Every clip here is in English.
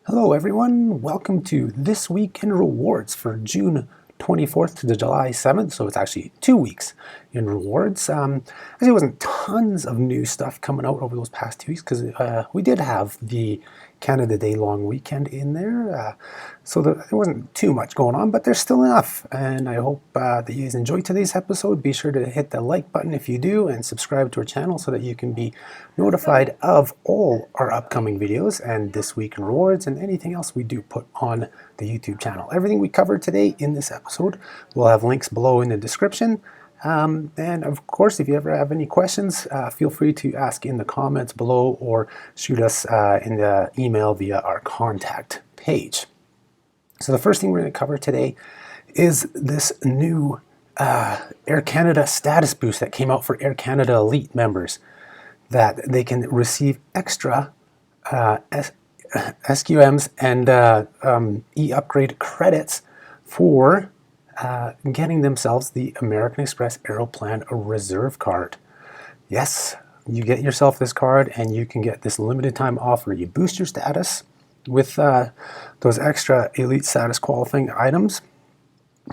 Hello everyone, welcome to This Week in Rewards for June 24th to the July 7th, so it's actually 2 weeks in rewards. There wasn't tons of new stuff coming out over those past 2 weeks because we did have the Canada Day long weekend in there, so there wasn't too much going on, but there's still enough, and I hope that you guys enjoyed today's episode. Be sure to hit the like button if you do, and subscribe to our channel so that you can be notified of all our upcoming videos and This Week in Rewards and anything else we do put on the YouTube channel. Everything we covered today in this episode, we'll have links below in the description. And of course, if you ever have any questions, feel free to ask in the comments below or shoot us in the email via our contact page. So the first thing we're going to cover today is this new Air Canada status boost that came out for Air Canada Elite members, that they can receive extra SQMs and e-upgrade credits for getting themselves the American Express Aeroplan Reserve card. Yes, you get yourself this card and you can get this limited time offer. You boost your status with those extra elite status qualifying items,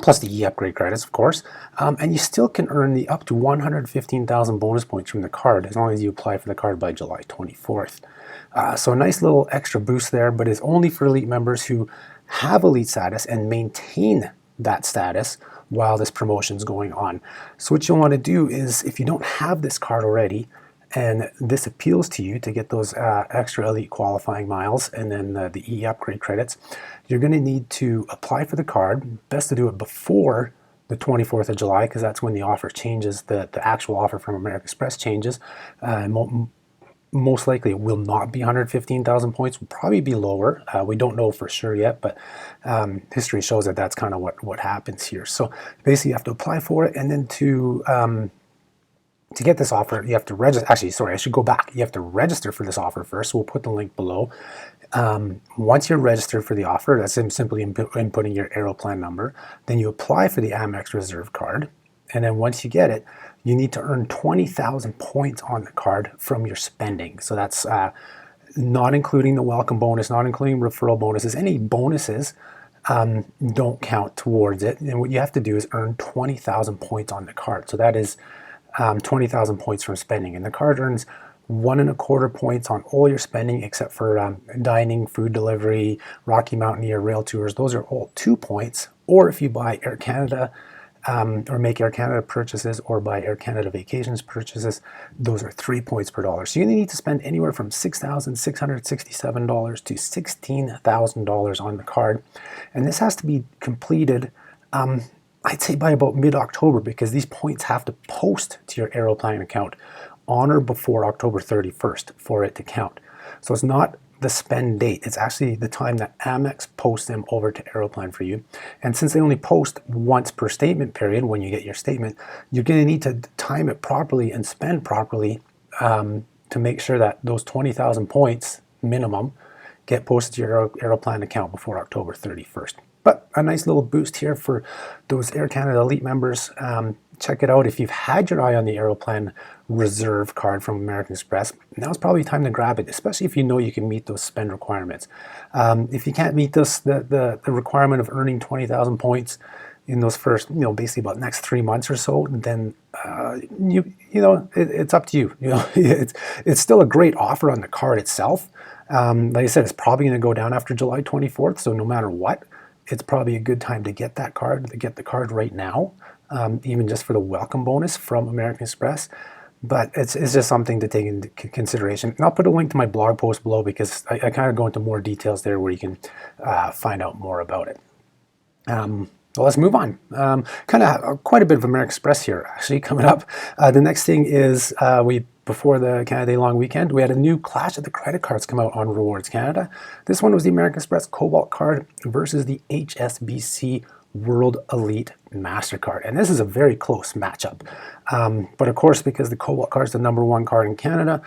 plus the e-upgrade credits, of course, and you still can earn the up to 115,000 bonus points from the card as long as you apply for the card by July 24th. So a nice little extra boost there, but it's only for elite members who have elite status and maintain that status while this promotion is going on. So what you'll want to do is, if you don't have this card already and this appeals to you to get those extra elite qualifying miles and then the e-upgrade credits, you're going to need to apply for the card. Best to do it before the 24th of July because that's when the offer changes, the actual offer from American Express changes. Most likely it will not be 115,000 points, will probably be lower. We don't know for sure yet, but history shows that that's kind of what happens here. So basically you have to apply for it, and then to get this offer, you have to register. Actually, sorry, I should go back. You have to register for this offer first. So we'll put the link below. Once you're registered for the offer, that's simply inputting your Aeroplan number. Then you apply for the Amex Reserve card. And then once you get it, you need to earn 20,000 points on the card from your spending. So that's not including the welcome bonus, not including referral bonuses. Any bonuses don't count towards it. And what you have to do is earn 20,000 points on the card. So that is 20,000 points from spending. And the card earns 1.25 points on all your spending except for dining, food delivery, Rocky Mountaineer, rail tours. Those are all 2 points. Or if you buy Air Canada, or make Air Canada purchases or buy Air Canada vacations purchases, those are 3 points per dollar. So you're going to need to spend anywhere from $6,667 to $16,000 on the card. And this has to be completed, I'd say by about mid-October, because these points have to post to your Aeroplan account on or before October 31st for it to count. So it's not the spend date, it's actually the time that Amex posts them over to Aeroplan for you. And since they only post once per statement period, when you get your statement, you're going to need to time it properly and spend properly to make sure that those 20,000 points minimum get posted to your Aeroplan account before October 31st. But a nice little boost here for those Air Canada Elite members. Check it out. If you've had your eye on the Aeroplan Reserve card from American Express, now's probably time to grab it, especially if you know you can meet those spend requirements. If you can't meet the requirement of earning 20,000 points in those first, basically about next 3 months or so, then it's up to you. It's still a great offer on the card itself. Like I said, it's probably going to go down after July 24th. So no matter what, it's probably a good time to get that card, to get the card right now, even just for the welcome bonus from American Express. But it's just something to take into consideration. And I'll put a link to my blog post below because I kind of go into more details there where you can find out more about it. Well, let's move on. Quite a bit of American Express here actually coming up. The next thing is before the Canada Day long weekend, we had a new clash of the credit cards come out on Rewards Canada. This one was the American Express Cobalt card versus the HSBC World Elite Mastercard. And this is a very close matchup. But of course, because the Cobalt card is the #1 card in Canada,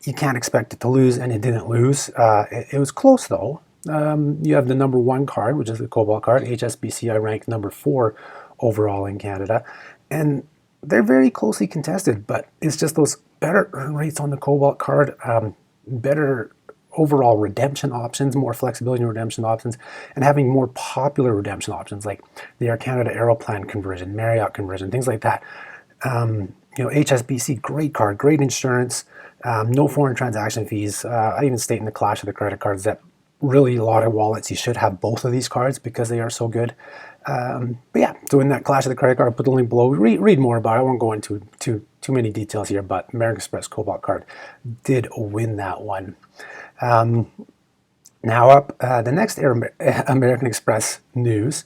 you can't expect it to lose, and it didn't lose. It was close though. You have the #1 card, which is the Cobalt card. HSBC I ranked #4 overall in Canada. And they're very closely contested, but it's just those better earn rates on the Cobalt card, better overall redemption options, more flexibility in redemption options, and having more popular redemption options like the Air Canada Aeroplan conversion, Marriott conversion, things like that. HSBC, great card, great insurance, no foreign transaction fees. I even state in the Clash of the Credit Cards that really a lot of wallets, you should have both of these cards because they are so good. But yeah, so in that Clash of the Credit Card, I'll put the link below. Read more about it. I won't go into too many details here, but American Express Cobalt card did win that one. Now up, the next American Express news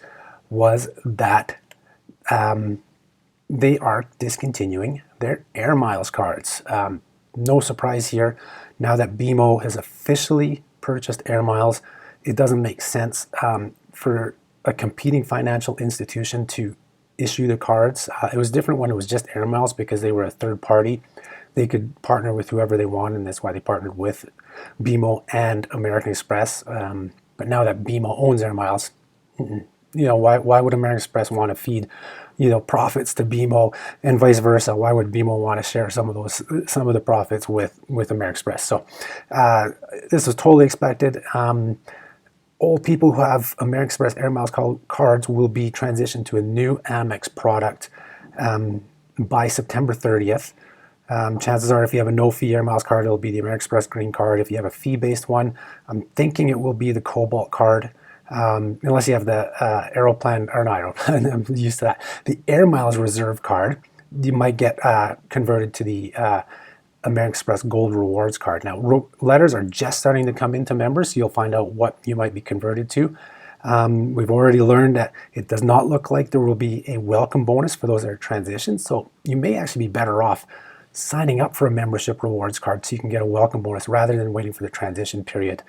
was that they are discontinuing their Air Miles cards. No surprise here. Now that BMO has officially purchased Air Miles, it doesn't make sense for a competing financial institution to issue the cards. It was different when it was just Air Miles because they were a third party. They could partner with whoever they want, and that's why they partnered with BMO and American Express. But now that BMO owns Air Miles, why would American Express want to feed, profits to BMO and vice versa? Why would BMO want to share some of the profits with American Express? So this was totally expected. All people who have American Express Air Miles cards will be transitioned to a new Amex product by September 30th. Chances are if you have a no-fee Air Miles card, it'll be the American Express Green card. If you have a fee-based one, I'm thinking it will be the Cobalt card. Unless you have the Aeroplan, or not Aeroplan, I'm used to that. The Air Miles Reserve card, you might get converted to the American Express Gold Rewards card. Now, letters are just starting to come into members, so you'll find out what you might be converted to. We've already learned that it does not look like there will be a welcome bonus for those that are transitioned, so you may actually be better off signing up for a membership rewards card so you can get a welcome bonus rather than waiting for the transition period.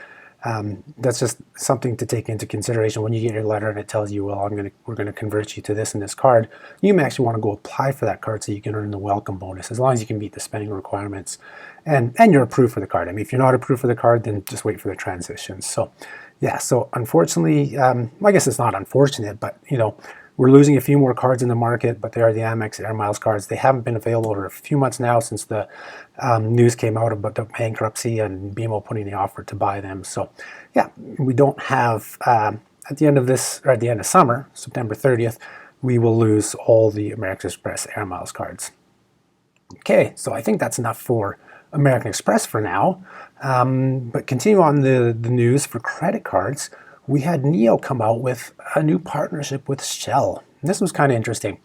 That's just something to take into consideration when you get your letter and it tells you, well, we're going to convert you to this and this card. You may actually want to go apply for that card so you can earn the welcome bonus, as long as you can meet the spending requirements and you're approved for the card. I mean, if you're not approved for the card, then just wait for the transition. So yeah, so unfortunately, I guess it's not unfortunate, but we're losing a few more cards in the market, but they are the Amex Air Miles cards. They haven't been available for a few months now since the news came out about the bankruptcy and BMO putting the offer to buy them. So yeah, we don't have, at the end of summer, September 30th, we will lose all the American Express Air Miles cards. Okay, so I think that's enough for American Express for now. But continue on the news for credit cards. We had Neo come out with a new partnership with Shell. This was kind of interesting.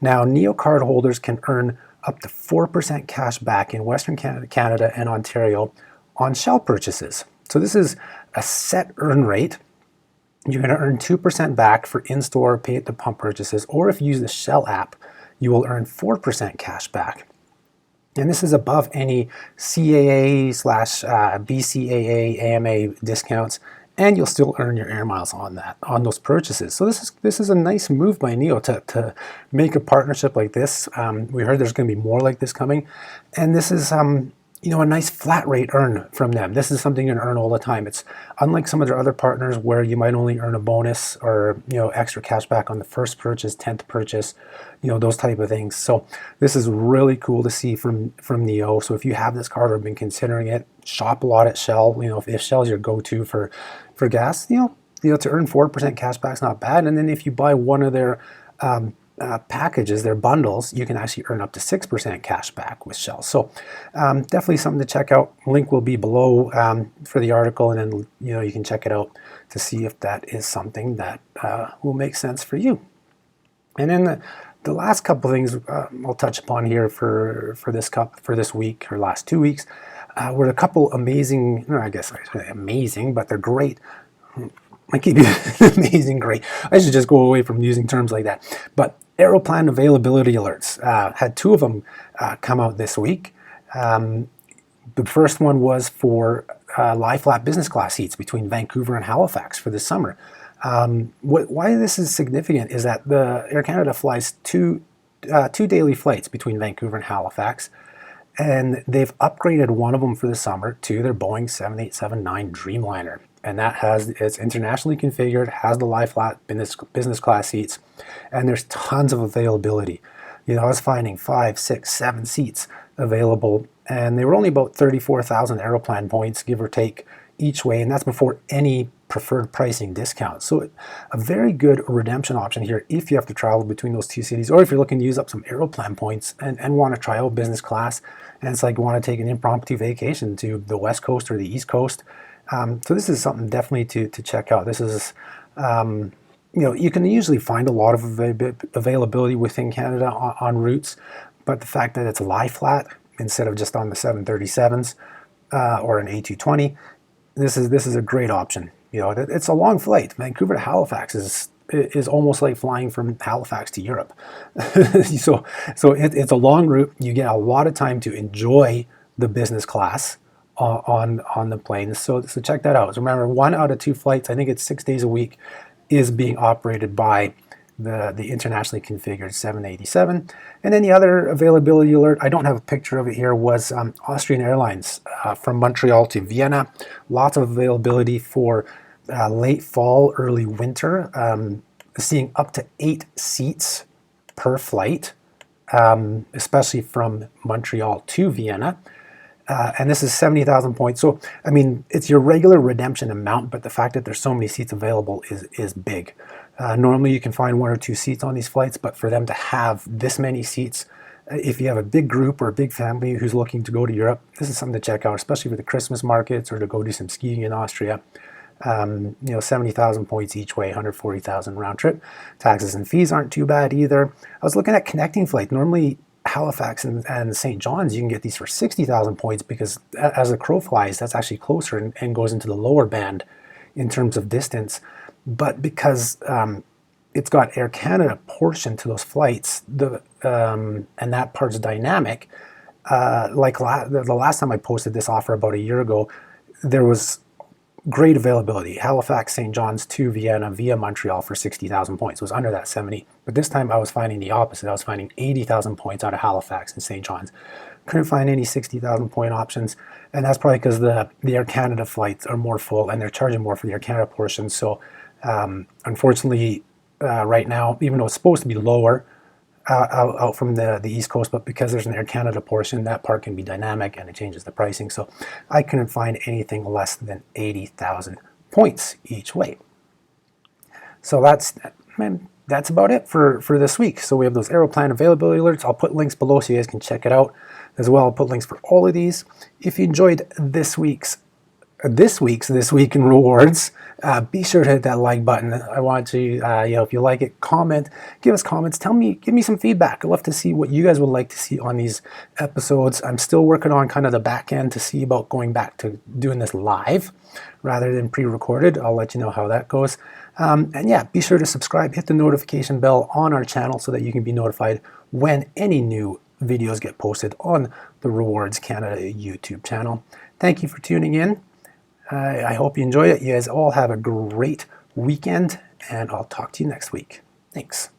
Now, Neo cardholders can earn up to 4% cash back in Western Canada and Ontario on Shell purchases. So this is a set earn rate. You're going to earn 2% back for in-store pay at the pump purchases, or if you use the Shell app, you will earn 4% cash back. And this is above any CAA/BCAA, AMA discounts, and you'll still earn your Air Miles on those purchases. So this is a nice move by Neo to make a partnership like this. We heard there's going to be more like this coming, and this is a nice flat rate earn from them. This is something you can earn all the time. It's unlike some of their other partners where you might only earn a bonus or extra cash back on the first purchase, 10th purchase, those type of things. So this is really cool to see from Neo. So if you have this card or been considering it, shop a lot at Shell. If Shell is your go-to for gas, to earn 4% cash back is not bad. And then if you buy one of their packages, their bundles, you can actually earn up to 6% cash back with Shell. So definitely something to check out. Link will be below for the article, and then you can check it out to see if that is something that will make sense for you. And then the last couple things I'll touch upon here for this week or last 2 weeks were a couple amazing, I guess amazing, but they're great. I keep using amazing, great. I should just go away from using terms like that. But Aeroplan Availability Alerts, had two of them come out this week. The first one was for lie-flat business class seats between Vancouver and Halifax for this summer. Why this is significant is that the Air Canada flies two daily flights between Vancouver and Halifax, and they've upgraded one of them for the summer to their Boeing 787-9 Dreamliner. And it's internationally configured, has the lie-flat business class seats, and there's tons of availability. I was finding 5, 6, 7 seats available, and they were only about 34,000 Aeroplan points, give or take, each way, and that's before any preferred pricing discount. So a very good redemption option here if you have to travel between those two cities, or if you're looking to use up some Aeroplan points and want to try out business class, and it's like you want to take an impromptu vacation to the West Coast or the East Coast. So this is something definitely to check out. This is, you can usually find a lot of availability within Canada on routes, but the fact that it's lie flat instead of just on the 737s or an A220, this is a great option. It's a long flight. Vancouver to Halifax is almost like flying from Halifax to Europe. so it's a long route. You get a lot of time to enjoy the business class on the planes. So check that out. So remember, 1 out of 2 flights, I think it's 6 days a week, is being operated by the internationally configured 787. And then the other availability alert, I don't have a picture of it here, was Austrian Airlines from Montreal to Vienna. Lots of availability for late fall, early winter, seeing up to 8 seats per flight, especially from Montreal to Vienna. And this is 70,000 points. So, I mean, it's your regular redemption amount, but the fact that there's so many seats available is big. Normally you can find 1 or 2 seats on these flights, but for them to have this many seats, if you have a big group or a big family who's looking to go to Europe, this is something to check out, especially for the Christmas markets or to go do some skiing in Austria. 70,000 points each way, 140,000 round trip. Taxes and fees aren't too bad either. I was looking at connecting flight. Normally Halifax and St. John's, you can get these for 60,000 points because as the crow flies, that's actually closer and goes into the lower band in terms of distance. But because it's got Air Canada portion to those flights, and that part's dynamic, like the last time I posted this offer about a year ago, there was great availability. Halifax, St. John's to Vienna via Montreal for 60,000 points. It was under that 70. But this time I was finding the opposite. I was finding 80,000 points out of Halifax and St. John's. Couldn't find any 60,000 point options. And that's probably because the Air Canada flights are more full and they're charging more for the Air Canada portion. So unfortunately, right now, even though it's supposed to be lower out from the East Coast, but because there's an Air Canada portion, that part can be dynamic and it changes the pricing. So I couldn't find anything less than 80,000 points each way. So that's about it for this week. So we have those Aeroplan availability alerts. I'll put links below so you guys can check it out as well. I'll put links for all of these. If you enjoyed this week in rewards, be sure to hit that like button. I want to, if you like it, comment, give us comments, give me some feedback. I'd love to see what you guys would like to see on these episodes. I'm still working on kind of the back end to see about going back to doing this live rather than pre-recorded. I'll let you know how that goes. And yeah, be sure to subscribe, hit the notification bell on our channel so that you can be notified when any new videos get posted on the Rewards Canada YouTube channel. Thank you for tuning in. I hope you enjoyed it. You guys all have a great weekend, and I'll talk to you next week. Thanks.